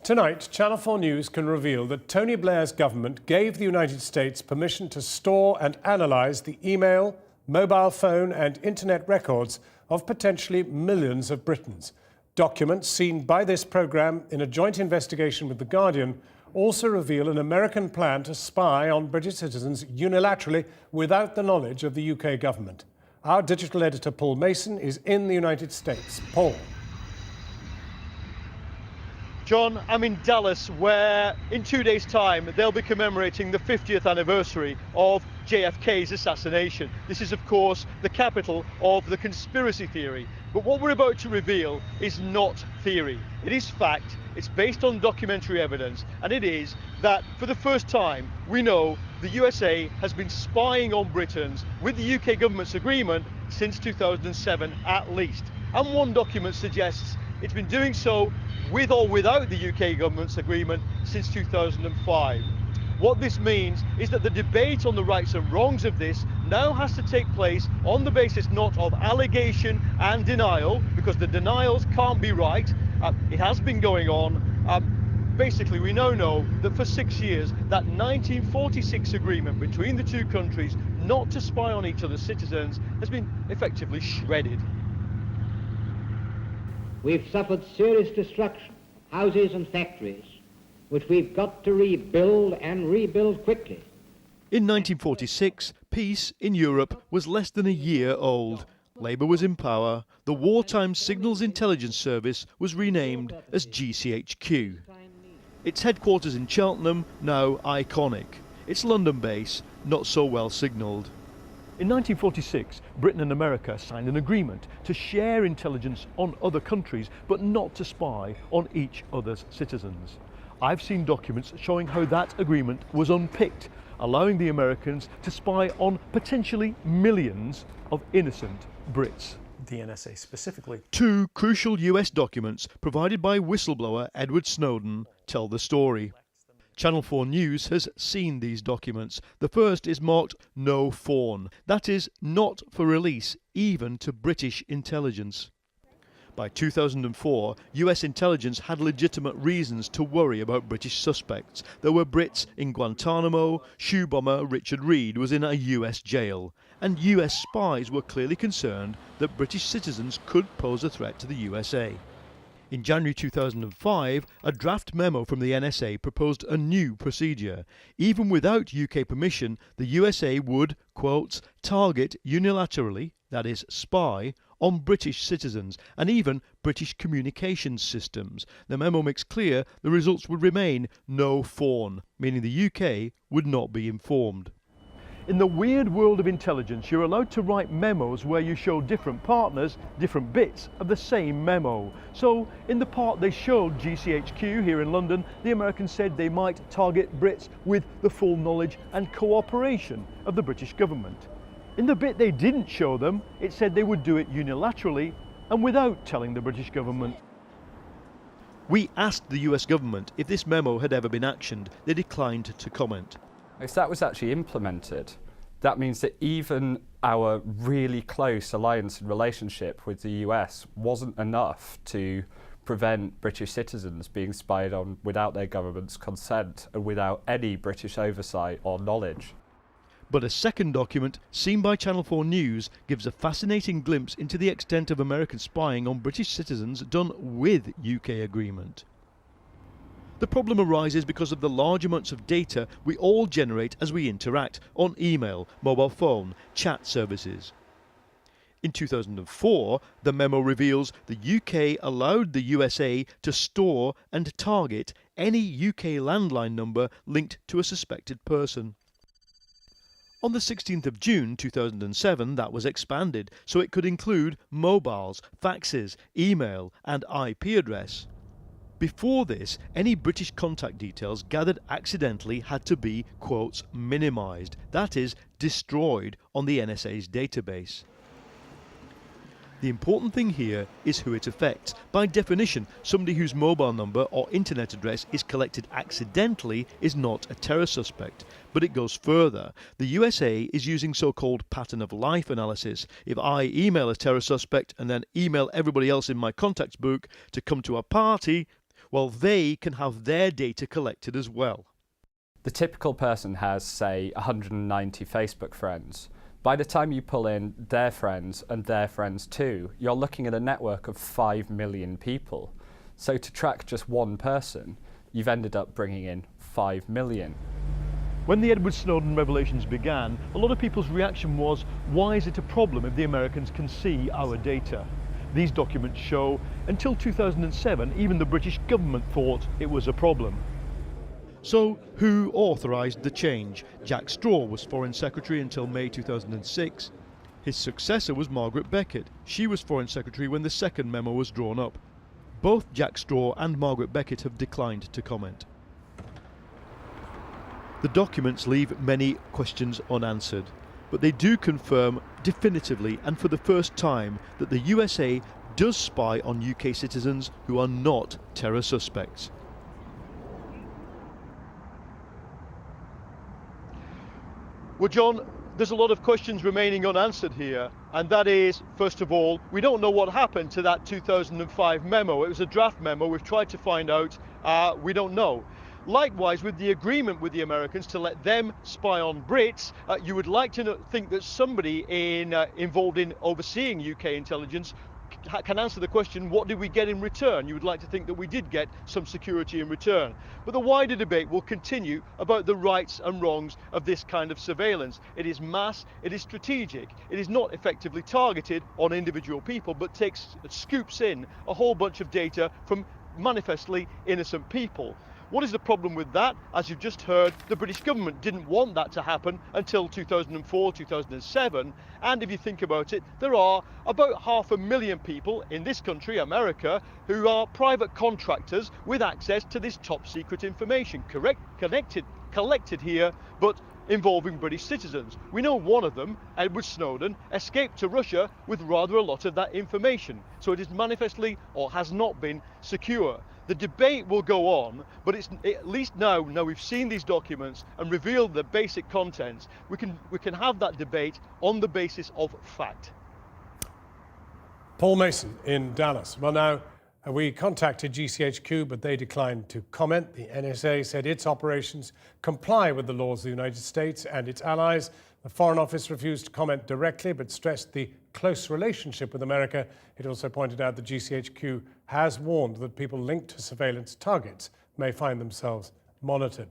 Tonight, Channel 4 News can reveal that Tony Blair's government gave the United States permission to store and analyse the email, mobile phone and internet records of potentially millions of Britons. Documents seen by this programme in a joint investigation with The Guardian also reveal an American plan to spy on British citizens unilaterally without the knowledge of the UK government. Our digital editor Paul Mason is in the United States. Paul. John, I'm in Dallas, where in 2 days' time they'll be commemorating the 50th anniversary of JFK's assassination. This is, of course, the capital of the conspiracy theory. But what we're about to reveal is not theory. It is fact, it's based on documentary evidence, and it is that for the first time we know the USA has been spying on Britons with the UK government's agreement since 2007 at least. And one document suggests it's been doing so with or without the UK government's agreement since 2005. What this means is that the debate on the rights and wrongs of this now has to take place on the basis not of allegation and denial, because the denials can't be right. It has been going on. Basically, we now know that for 6 years, that 1946 agreement between the two countries not to spy on each other's citizens has been effectively shredded. We've suffered serious destruction, houses and factories, which we've got to rebuild and rebuild quickly. In 1946, peace in Europe was less than a year old. Labour was in power. The Wartime Signals Intelligence Service was renamed as GCHQ. Its headquarters in Cheltenham, now iconic. Its London base, not so well signalled. In 1946, Britain and America signed an agreement to share intelligence on other countries, but not to spy on each other's citizens. I've seen documents showing how that agreement was unpicked, allowing the Americans to spy on potentially millions of innocent Brits. The NSA specifically. Two crucial US documents provided by whistleblower Edward Snowden tell the story. Channel 4 News has seen these documents. The first is marked No Fawn. That is, not for release, even to British intelligence. By 2004, US intelligence had legitimate reasons to worry about British suspects. There were Brits in Guantanamo, shoe bomber Richard Reed was in a US jail, and US spies were clearly concerned that British citizens could pose a threat to the USA. In January 2005, a draft memo from the NSA proposed a new procedure. Even without UK permission, the USA would, quote, target unilaterally, that is, spy, on British citizens and even British communications systems. The memo makes clear the results would remain no fawn, meaning the UK would not be informed. In the weird world of intelligence, you're allowed to write memos where you show different partners different bits of the same memo. So in the part they showed GCHQ here in London, the Americans said they might target Brits with the full knowledge and cooperation of the British government. In the bit they didn't show them, it said they would do it unilaterally and without telling the British government. We asked the US government if this memo had ever been actioned. They declined to comment. If that was actually implemented, that means that even our really close alliance and relationship with the US wasn't enough to prevent British citizens being spied on without their government's consent and without any British oversight or knowledge. But a second document, seen by Channel 4 News, gives a fascinating glimpse into the extent of American spying on British citizens done with UK agreement. The problem arises because of the large amounts of data we all generate as we interact on email, mobile phone, chat services. In 2004, the memo reveals the UK allowed the USA to store and target any UK landline number linked to a suspected person. On the 16th of June 2007, that was expanded so it could include mobiles, faxes, email and IP address. Before this, any British contact details gathered accidentally had to be, quotes, minimised, that is, destroyed on the NSA's database. The important thing here is who it affects. By definition, somebody whose mobile number or internet address is collected accidentally is not a terror suspect. But it goes further. The USA is using so-called pattern of life analysis. If I email a terror suspect and then email everybody else in my contacts book to come to a party, Well, they can have their data collected as well. The typical person has, say, 190 Facebook friends. By the time you pull in their friends and their friends too, you're looking at a network of 5 million people. So to track just one person, you've ended up bringing in 5 million. When the Edward Snowden revelations began, a lot of people's reaction was, why is it a problem if the Americans can see our data? These documents show, until 2007, even the British government thought it was a problem. So, who authorised the change? Jack Straw was Foreign Secretary until May 2006. His successor was Margaret Beckett. She was Foreign Secretary when the second memo was drawn up. Both Jack Straw and Margaret Beckett have declined to comment. The documents leave many questions unanswered, but they do confirm definitively and for the first time that the USA does spy on UK citizens who are not terror suspects. Well, John, there's a lot of questions remaining unanswered here, and that is, first of all, we don't know what happened to that 2005 memo. It was a draft memo. We've tried to find out. We don't know. Likewise, with the agreement with the Americans to let them spy on Brits, you would like to think that somebody involved in overseeing UK intelligence can answer the question, what did we get in return? You would like to think that we did get some security in return. But the wider debate will continue about the rights and wrongs of this kind of surveillance. It is mass, it is strategic, it is not effectively targeted on individual people, but scoops in a whole bunch of data from manifestly innocent people. What is the problem with that? As you've just heard, the British government didn't want that to happen until 2004, 2007. And if you think about it, there are about 500,000 people in this country, America, who are private contractors with access to this top secret information, collected here, but involving British citizens. We know one of them, Edward Snowden, escaped to Russia with rather a lot of that information. So it is manifestly, or has not been, secure. The debate will go on, but it's at least now we've seen these documents and revealed the basic contents, we can have that debate on the basis of fact. Paul Mason in Dallas. Well, now, we contacted GCHQ, but they declined to comment. The NSA said its operations comply with the laws of the United States and its allies. The Foreign Office refused to comment directly, but stressed the close relationship with America. It also pointed out that GCHQ has warned that people linked to surveillance targets may find themselves monitored.